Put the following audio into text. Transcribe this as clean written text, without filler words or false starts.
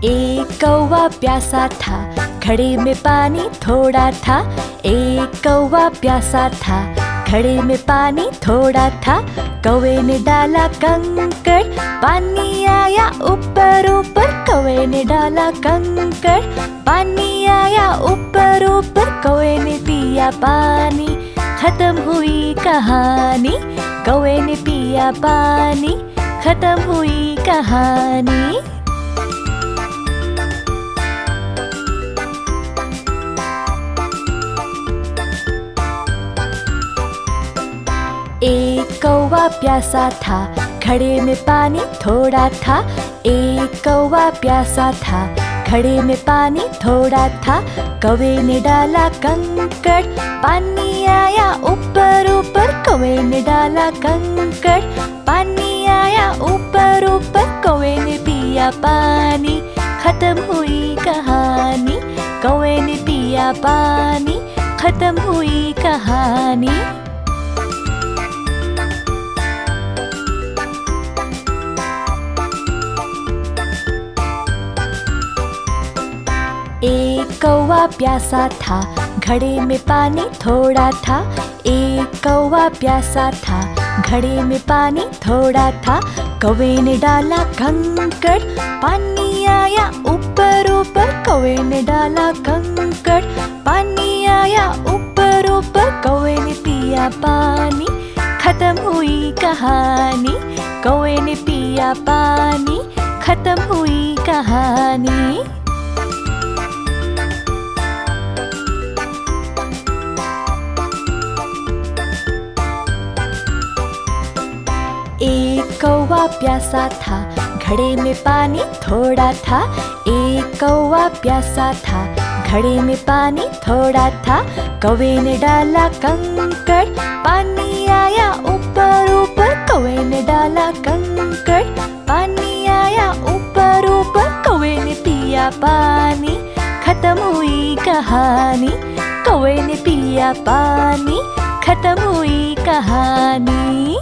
एक कौवा प्यासा था, घड़े में पानी थोड़ा था। एक कौवा प्यासा था, घड़े में पानी थोड़ा था। कौवे ने डाला कंकड़, पानी आया ऊपर ऊपर। कौवे ने डाला कंकड़, पानी आया ऊपर ऊपर। कौवे ने पिया पानी, खत्म हुई कहानी। कौवे ने पिया पानी, खत्म हुई कहानी। एक कौवा प्यासा था, घड़े में पानी थोड़ा था। एक कौवा प्यासा था, घड़े में पानी थोड़ा था। कौवे ने डाला कंकड़, पानी आया ऊपर ऊपर। कौवे ने डाला कंकड़, पानी आया ऊपर ऊपर। कौवे ने पिया पानी, खत्म हुई कहानी। कौवे ने पिया पानी, खत्म हुई कहानी। एक कौवा प्यासा था, घड़े में पानी थोड़ा था। एक कौवा प्यासा था, घड़े में पानी थोड़ा था। कौवे ने डाला कंकड़, पानी आया ऊपर ऊपर। कौवे ने डाला कंकड़, पानी आया ऊपर ऊपर। कौवे ने पिया पानी, खत्म हुई कहानी। कौवे ने पिया पानी, खत्म हुई कहानी। एक कौवा प्यासा था, घड़े में पानी थोड़ा था। एक कौवा प्यासा था, घड़े में पानी थोड़ा था। कौवे ने डाला कंकड़, पानी आया ऊपर ऊपर। कौवे ने डाला कंकड़, पानी आया ऊपर ऊपर। कौवे ने पिया पानी, खत्म हुई कहानी। कौवे ने पिया पानी, खत्म हुई कहानी।